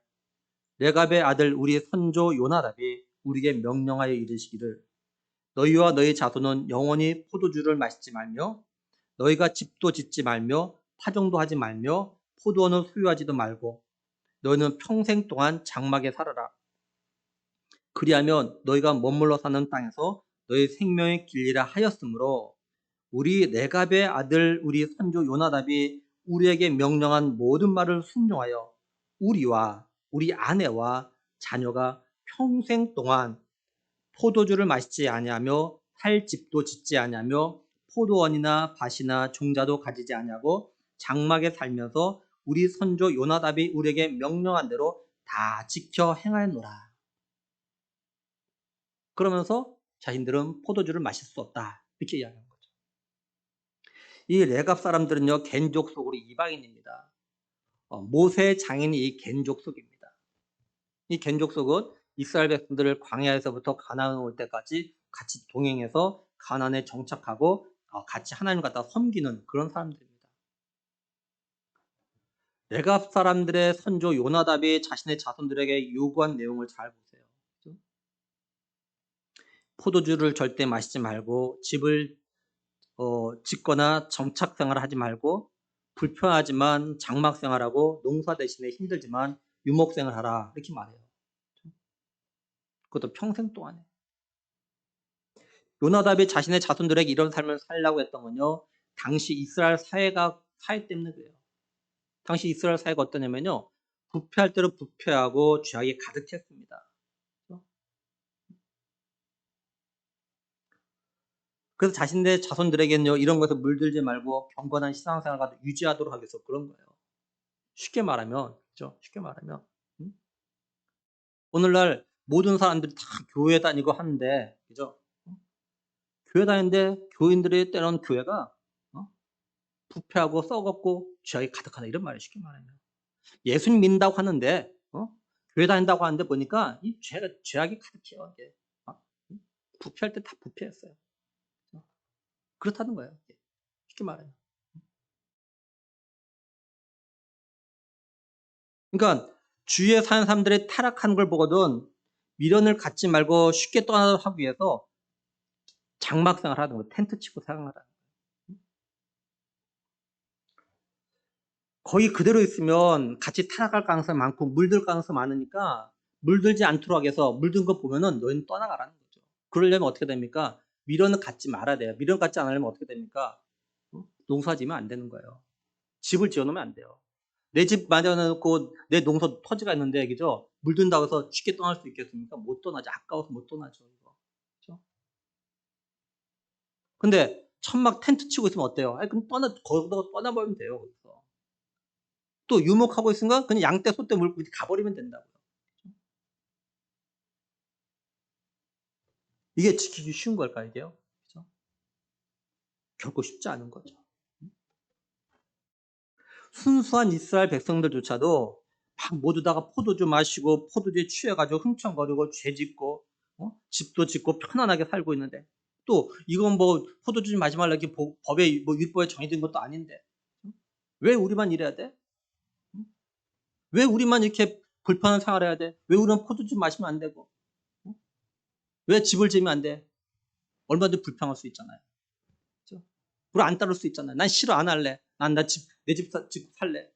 레갑의 아들 우리 선조 요나답이 우리에게 명령하여 이르시기를 너희와 너희 자손은 영원히 포도주를 마시지 말며 너희가 집도 짓지 말며 파종도 하지 말며 포도원을 소유하지도 말고 너희는 평생 동안 장막에 살아라. 그리하면 너희가 머물러 사는 땅에서 너희 생명의 길이라 하였으므로 우리 레갑의 아들 우리 선조 요나답이 우리에게 명령한 모든 말을 순종하여 우리와 우리 아내와 자녀가 평생 동안 포도주를 마시지 아니하며 살 집도 짓지 아니하며 포도원이나 밭이나 종자도 가지지 아니하고 장막에 살면서 우리 선조 요나답이 우리에게 명령한 대로 다 지켜 행하였노라. 그러면서 자신들은 포도주를 마실 수 없다. 이렇게 이야기하는 거죠. 이 레갑 사람들은요, 겐족 속으로 이방인입니다. 모세의 장인이 이 겐족 속입니다. 이 겐족 속은 이스라엘 백성들을 광야에서부터 가나안 올 때까지 같이 동행해서 가나안에 정착하고 같이 하나님 갖다 섬기는 그런 사람들입니다. 레갑 사람들의 선조 요나답이 자신의 자손들에게 요구한 내용을 잘 보세요. 그렇죠? 포도주를 절대 마시지 말고 집을 짓거나 정착 생활을 하지 말고 불편하지만 장막 생활하고 농사 대신에 힘들지만 유목 생활하라 이렇게 말해요. 그것도 평생 동안에. 요나답이 자신의 자손들에게 이런 삶을 살라고 했던 건요. 당시 이스라엘 사회 때문에 그래요. 당시 이스라엘 사회가 어떠냐면요. 부패할 대로 부패하고 죄악이 가득했습니다. 그래서 자신의 자손들에게는요. 이런 것에 물들지 말고 경건한 신앙생활을 유지하도록 하기 위해서 그런 거예요. 쉽게 말하면, 그렇죠? 쉽게 말하면 오늘날 모든 사람들이 다 교회 다니고 하는데, 그죠? 교회 다니는데 교인들이 때로는 교회가 부패하고 썩었고 죄악이 가득하다 이런 말이에요. 쉽게 말하면 예수님 믿는다고 하는데 교회 다닌다고 하는데 보니까 이 죄악이 가득해요. 이게 부패할 때 다 부패했어요. 그렇다는 거예요. 쉽게 말하면. 그러니까 주위에 사는 사람들이 타락하는 걸 보거든 미련을 갖지 말고 쉽게 떠나도록 하기 위해서 장막 생활을 하는 거, 텐트 치고 생활하는 거. 거기 그대로 있으면 같이 타락할 가능성이 많고 물들 가능성이 많으니까 물들지 않도록 하기 위해서 물든 거 보면은 너희는 떠나가라는 거죠. 그러려면 어떻게 됩니까? 미련을 갖지 말아야 돼요. 미련 갖지 않으려면 어떻게 됩니까? 농사 지면 안 되는 거예요. 집을 지어놓으면 안 돼요. 내 집 마련해놓고 내 농사 터지가 있는데, 그죠? 물든다고 해서 쉽게 떠날 수 있겠습니까? 못 떠나죠. 아까워서 못 떠나죠. 이거. 그죠? 근데 천막 텐트 치고 있으면 어때요? 아니, 그럼 거기서 떠나버리면 돼요. 거기서. 또 유목하고 있으니까 그냥 양떼, 소떼 물고 가버리면 된다고요. 이게 지키기 쉬운 걸까요, 이게요? 그죠? 결코 쉽지 않은 거죠. 순수한 이스라엘 백성들조차도 막 모두 다가 포도주 마시고 포도주에 취해가지고 흥청거리고 죄짓고 집도 짓고 편안하게 살고 있는데 또 이건 뭐 포도주 마지 말라 이렇게 법에 뭐 율법에 정해진 것도 아닌데 왜 우리만 이래야 돼? 왜 우리만 이렇게 불편한 생활을 해야 돼? 왜 우리는 포도주 마시면 안 되고? 왜 집을 지으면 안 돼? 얼마든지 불평할 수 있잖아요. 그렇죠? 우리 안 따를 수 있잖아요. 난 싫어 안 할래. 내 집 살래.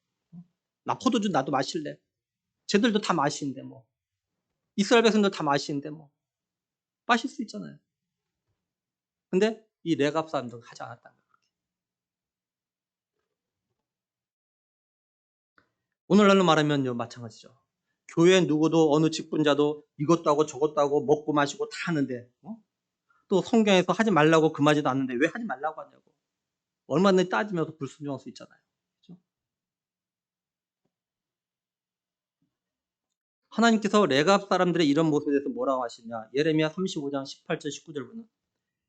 나 포도주 나도 마실래. 쟤들도 다 마시는데 뭐. 이스라엘 백성들 다 마시는데 뭐. 마실 수 있잖아요. 근데 이 레갑 사람들은 하지 않았다는 거예요. 오늘날로 말하면요 마찬가지죠. 교회 누구도 어느 직분자도 이것도 하고 저것도 하고 먹고 마시고 다 하는데 또 성경에서 하지 말라고 금하지도 않는데 왜 하지 말라고 하냐고. 얼마나 따지면서 불순종할 수 있잖아요. 그렇죠? 하나님께서 레갑 사람들의 이런 모습에 대해서 뭐라고 하시냐. 예레미야 35장 18절 19절 보면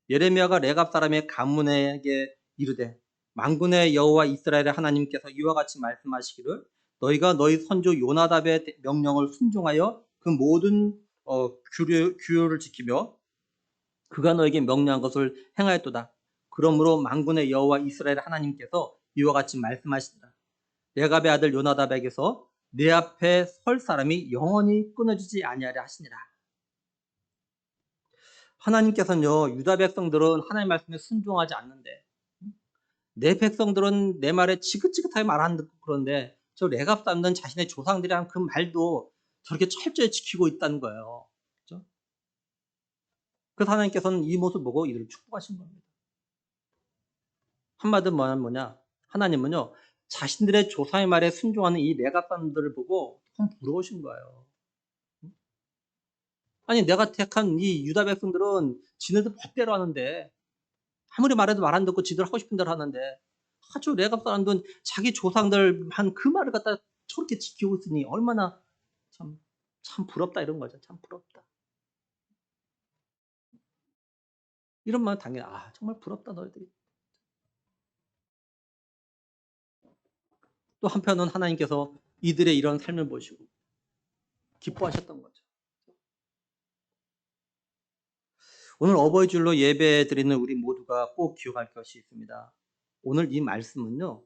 예레미야가 레갑 사람의 가문에게 이르되 만군의 여호와 이스라엘의 하나님께서 이와 같이 말씀하시기를 너희가 너희 선조 요나답의 명령을 순종하여 그 모든 규율을 지키며 그가 너에게 명령한 것을 행하였도다. 그러므로 만군의 여호와 이스라엘의 하나님께서 이와 같이 말씀하시다. 레갑의 아들 요나답에게서 내 앞에 설 사람이 영원히 끊어지지 아니하려 하시니라. 하나님께서는요, 유다 백성들은 하나님 말씀에 순종하지 않는데 내 백성들은 내 말에 지긋지긋하게 말 안 듣고 그런데 저 레갑 사람들은 자신의 조상들이 한 그 말도 저렇게 철저히 지키고 있다는 거예요. 그렇죠? 그래서 하나님께서는 이 모습 보고 이들을 축복하신 겁니다. 한마디로 뭐냐? 하나님은요, 자신들의 조상의 말에 순종하는 이 내가 사람들을 보고 참 부러우신 거예요. 아니, 내가 택한 이 유다 백성들은 지네들 법대로 하는데, 아무리 말해도 말 안 듣고 지들 하고 싶은 대로 하는데, 아주 레갑 사람들은 자기 조상들 한 그 말을 갖다 저렇게 지키고 있으니 얼마나 참 부럽다 이런 거죠. 참 부럽다. 이런 말 당연히 정말 부럽다 너희들이. 또 한편은 하나님께서 이들의 이런 삶을 보시고 기뻐하셨던 거죠. 오늘 어버이 줄로 예배 드리는 우리 모두가 꼭 기억할 것이 있습니다. 오늘 이 말씀은요,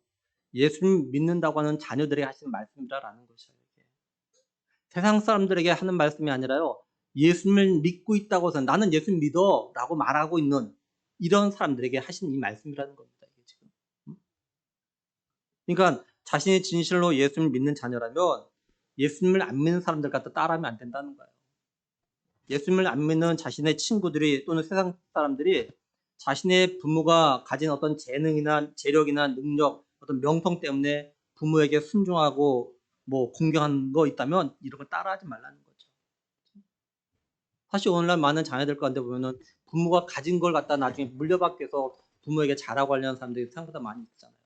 예수님 믿는다고 하는 자녀들에게 하시는 말씀이라는 것이에요. 세상 사람들에게 하는 말씀이 아니라요, 예수님을 믿고 있다고 해서 나는 예수님 믿어 라고 말하고 있는 이런 사람들에게 하신 이 말씀이라는 겁니다. 이게 지금. 그러니까 자신이 진실로 예수님을 믿는 자녀라면 예수님을 안 믿는 사람들 갖다 따라하면 안 된다는 거예요. 예수님을 안 믿는 자신의 친구들이 또는 세상 사람들이 자신의 부모가 가진 어떤 재능이나 재력이나 능력, 어떤 명성 때문에 부모에게 순종하고 뭐 공경한 거 있다면 이런 걸 따라하지 말라는 거죠. 사실 오늘날 많은 자녀들 가운데 보면은 부모가 가진 걸 갖다 나중에 물려받게 해서 부모에게 잘하고 하려는 사람들이 생각보다 많이 있잖아요.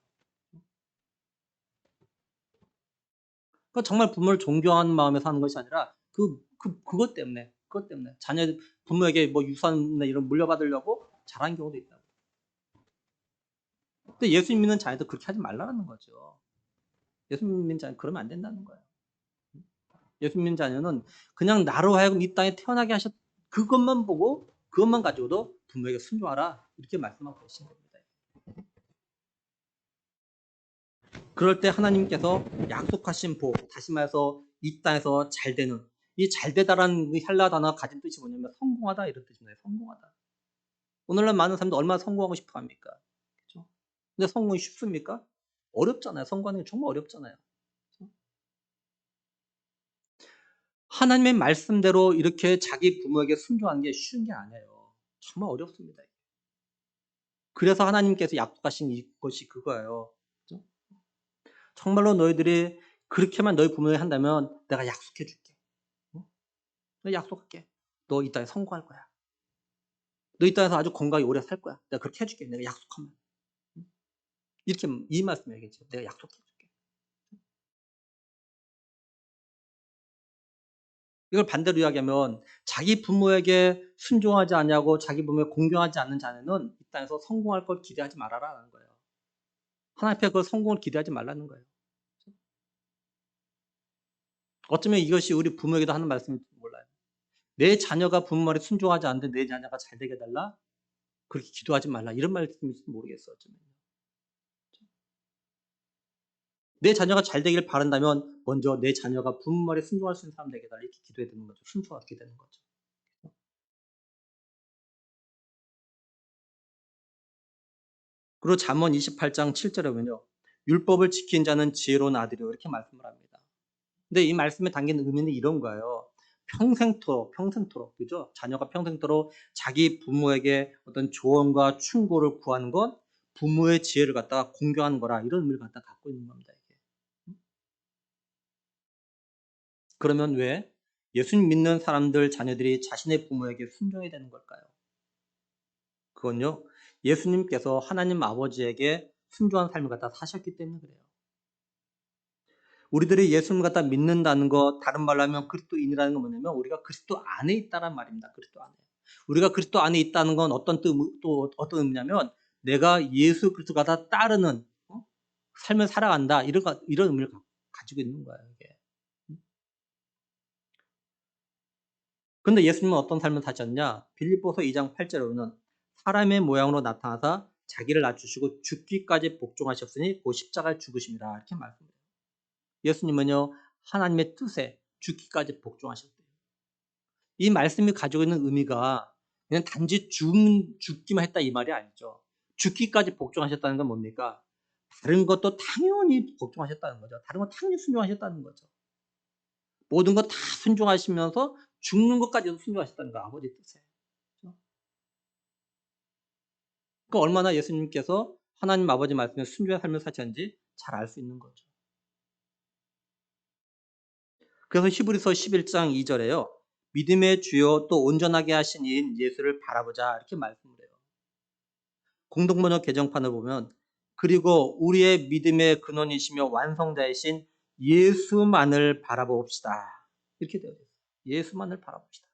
그러니까 정말 부모를 존경하는 마음에서 하는 것이 아니라 그것 때문에 자녀 부모에게 뭐 유산이나 이런 물려받으려고 잘한 경우도 있다고. 근데 예수님 믿는 자녀도 그렇게 하지 말라는 거죠. 예수님 믿는 자녀 그러면 안 된다는 거예요. 예수님 믿는 자녀는 그냥 나로 하여금 이 땅에 태어나게 하셨 그것만 보고 그것만 가지고도 부모에게 순종하라 이렇게 말씀하고 계신 겁니다. 그럴 때 하나님께서 약속하신 복, 다시 말해서 이 땅에서 잘 되는, 이 잘 되다라는 헬라 단어가 가진 뜻이 뭐냐면 성공하다 이런 뜻입니다. 성공하다. 오늘날 많은 사람들 얼마나 성공하고 싶어 합니까? 그렇죠? 근데 성공이 쉽습니까? 어렵잖아요. 성공하는 게 정말 어렵잖아요. 그렇죠? 하나님의 말씀대로 이렇게 자기 부모에게 순종하는 게 쉬운 게 아니에요. 정말 어렵습니다. 그래서 하나님께서 약속하신 이것이 그거예요. 그렇죠? 정말로 너희들이 그렇게만 너희 부모에게 한다면 내가 약속해 줄게. 내가 약속할게. 너 이 땅에 성공할 거야. 너 이 땅에서 아주 건강히 오래 살 거야. 내가 그렇게 해줄게. 내가 약속하면. 이렇게 이 말씀 얘기했죠. 내가 약속해 줄게. 이걸 반대로 이야기하면 자기 부모에게 순종하지 않냐고 자기 부모에 공경하지 않는 자녀는 이 땅에서 성공할 걸 기대하지 말아라라는 거예요. 하나님 앞에 그 성공을 기대하지 말라는 거예요. 어쩌면 이것이 우리 부모에게도 하는 말씀일지 몰라요. 내 자녀가 부모 말에 순종하지 않는데 내 자녀가 잘 되게 해달라? 그렇게 기도하지 말라. 이런 말씀일지 모르겠어. 어쩌면. 내 자녀가 잘 되길 바란다면 먼저 내 자녀가 부모 말에 순종할 수 있는 사람 되게 해달라. 이렇게 기도해야 되는 거죠. 순종하게 되는 거죠. 그리고 잠언 28장 7절에 보면요. 율법을 지킨 자는 지혜로운 아들이요. 이렇게 말씀을 합니다. 근데 이 말씀에 담긴 의미는 이런 거예요. 평생토록, 그죠? 자녀가 평생토록 자기 부모에게 어떤 조언과 충고를 구하는 건 부모의 지혜를 갖다가 공경하는 거라 이런 의미를 갖다 갖고 있는 겁니다. 이게. 그러면 왜 예수님 믿는 사람들 자녀들이 자신의 부모에게 순종해야 되는 걸까요? 그건요. 예수님께서 하나님 아버지에게 순종한 삶을 갖다 사셨기 때문에 그래요. 우리들이 예수님을 갖다 믿는다는 것, 다른 말로 하면 그리스도인이라는 건 뭐냐면 우리가 그리스도 안에 있다는 말입니다. 그리스도 안에. 우리가 그리스도 안에 있다는 건 또 어떤 의미냐면 내가 예수 그리스도가 다 따르는 삶을 살아간다. 이런 의미를 가지고 있는 거예요. 이게. 근데 예수님은 어떤 삶을 사셨냐? 빌립보서 2장 8절에는 사람의 모양으로 나타나사 자기를 낮추시고 죽기까지 복종하셨으니 그 십자가에 죽으심이라 이렇게 말씀해요. 예수님은요 하나님의 뜻에 죽기까지 복종하셨대요. 이 말씀이 가지고 있는 의미가 그냥 단지 죽기만 했다 이 말이 아니죠. 죽기까지 복종하셨다는 건 뭡니까? 다른 것도 당연히 복종하셨다는 거죠. 다른 거 당연히 순종하셨다는 거죠. 모든 거 다 순종하시면서 죽는 것까지도 순종하셨다는 거 아버지 뜻에. 그러니까 얼마나 예수님께서 하나님 아버지 말씀에 순종의 삶을 사셨는지 잘 알 수 있는 거죠. 그래서 히브리서 11장 2절에요. 믿음의 주요 또 온전하게 하신 이인 예수를 바라보자 이렇게 말씀을 해요. 공동번역 개정판을 보면 그리고 우리의 믿음의 근원이시며 완성자이신 예수만을 바라봅시다. 이렇게 되어 있어요. 예수만을 바라봅시다.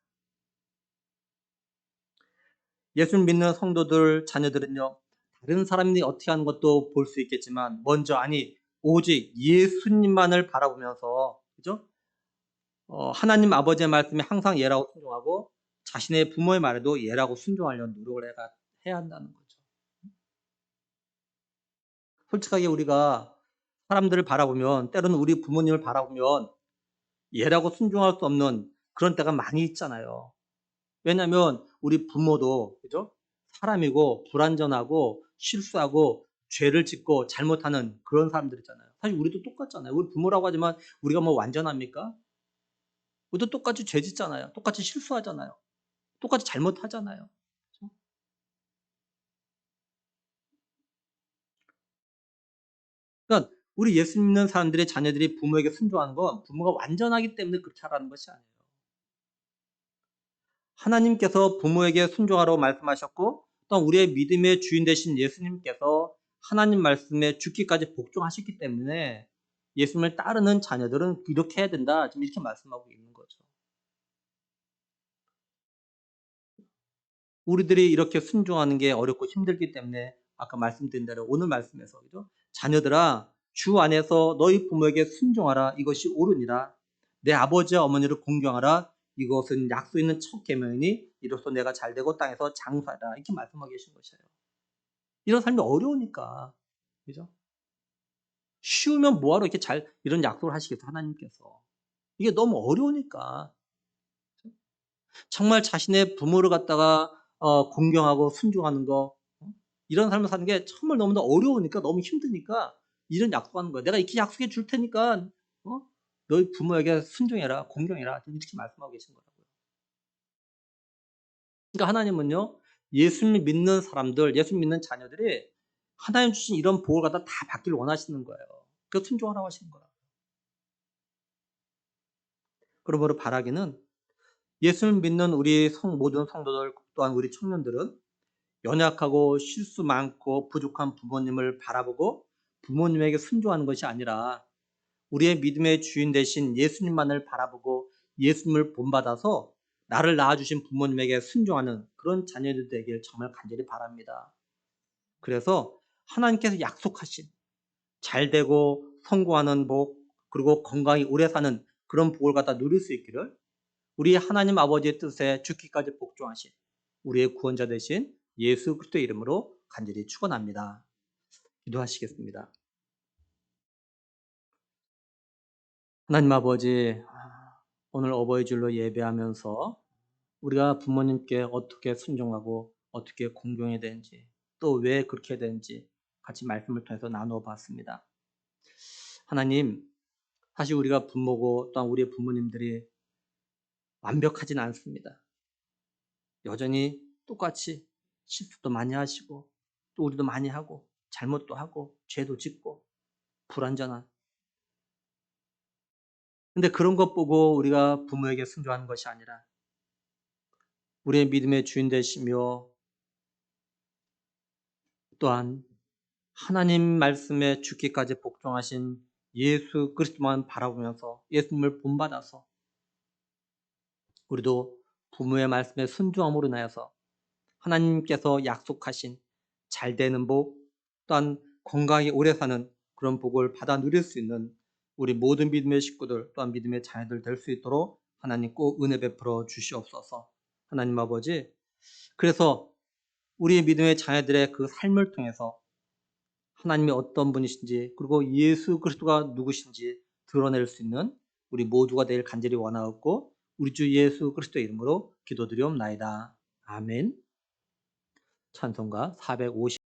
예수를 믿는 성도들, 자녀들은요, 다른 사람이 어떻게 하는 것도 볼 수 있겠지만, 먼저, 오직 예수님만을 바라보면서, 그죠? 하나님 아버지의 말씀에 항상 예라고 순종하고, 자신의 부모의 말에도 예라고 순종하려는 노력을 해야 한다는 거죠. 솔직하게 우리가 사람들을 바라보면, 때로는 우리 부모님을 바라보면, 예라고 순종할 수 없는 그런 때가 많이 있잖아요. 왜냐하면 우리 부모도 그죠? 사람이고 불완전하고 실수하고 죄를 짓고 잘못하는 그런 사람들 있잖아요. 사실 우리도 똑같잖아요. 우리 부모라고 하지만 우리가 뭐 완전합니까? 우리도 똑같이 죄 짓잖아요. 똑같이 실수하잖아요. 똑같이 잘못하잖아요. 그렇죠? 그러니까 우리 예수 믿는 사람들의 자녀들이 부모에게 순종하는 건 부모가 완전하기 때문에 그렇게 하라는 것이 아니에요. 하나님께서 부모에게 순종하라고 말씀하셨고 또 우리의 믿음의 주인 되신 예수님께서 하나님 말씀에 죽기까지 복종하셨기 때문에 예수님을 따르는 자녀들은 이렇게 해야 된다. 지금 이렇게 말씀하고 있는 거죠. 우리들이 이렇게 순종하는 게 어렵고 힘들기 때문에 아까 말씀드린 대로 오늘 말씀에서 그죠? 자녀들아 주 안에서 너희 부모에게 순종하라. 이것이 옳으니라. 내 아버지와 어머니를 공경하라. 이것은 약속 있는 첫 계명이니 이로써 내가 잘되고 땅에서 장수하라. 이렇게 말씀하고 계신 것이에요. 이런 삶이 어려우니까. 그죠? 쉬우면 뭐하러 이렇게 이런 약속을 하시겠어요, 하나님께서. 이게 너무 어려우니까. 정말 자신의 부모를 갖다가 공경하고 순종하는 거, 이런 삶을 사는 게 정말 너무나 어려우니까, 너무 힘드니까 이런 약속하는 거예요. 내가 이렇게 약속해 줄 테니까 너희 부모에게 순종해라, 공경해라. 이렇게 말씀하고 계신 거라고요. 그러니까 하나님은요, 예수님 믿는 사람들, 예수님 믿는 자녀들이 하나님 주신 이런 복을 갖다 다 받기를 원하시는 거예요. 그래서 순종하라고 하시는 거예요. 그러므로 바라기는 예수를 믿는 우리 모든 성도들 또한 우리 청년들은 연약하고 실수 많고 부족한 부모님을 바라보고 부모님에게 순종하는 것이 아니라 우리의 믿음의 주인 되신 예수님만을 바라보고 예수님을 본받아서 나를 낳아주신 부모님에게 순종하는 그런 자녀들 되길 정말 간절히 바랍니다. 그래서 하나님께서 약속하신 잘되고 성공하는 복 그리고 건강히 오래 사는 그런 복을 갖다 누릴 수 있기를 우리 하나님 아버지의 뜻에 죽기까지 복종하신 우리의 구원자 되신 예수 그리스도의 이름으로 간절히 축원합니다. 기도하시겠습니다. 하나님 아버지, 오늘 어버이 줄로 예배하면서 우리가 부모님께 어떻게 순종하고 어떻게 공경해야 되는지 또 왜 그렇게 해야 되는지 같이 말씀을 통해서 나누어 봤습니다. 하나님, 사실 우리가 부모고 또한 우리의 부모님들이 완벽하진 않습니다. 여전히 똑같이 실수도 많이 하시고 또 우리도 많이 하고 잘못도 하고 죄도 짓고 불완전한. 근데 그런 것 보고 우리가 부모에게 순종하는 것이 아니라 우리의 믿음의 주인 되시며 또한 하나님 말씀에 죽기까지 복종하신 예수 그리스도만 바라보면서 예수님을 본받아서 우리도 부모의 말씀에 순종함으로 인하여서 하나님께서 약속하신 잘되는 복 또한 건강히 오래 사는 그런 복을 받아 누릴 수 있는 우리 모든 믿음의 식구들 또한 믿음의 자녀들 될 수 있도록 하나님 꼭 은혜 베풀어 주시옵소서. 하나님 아버지, 그래서 우리 믿음의 자녀들의 그 삶을 통해서 하나님이 어떤 분이신지 그리고 예수 그리스도가 누구신지 드러낼 수 있는 우리 모두가 되길 간절히 원하옵고 우리 주 예수 그리스도의 이름으로 기도드리옵나이다. 아멘. 찬송가 450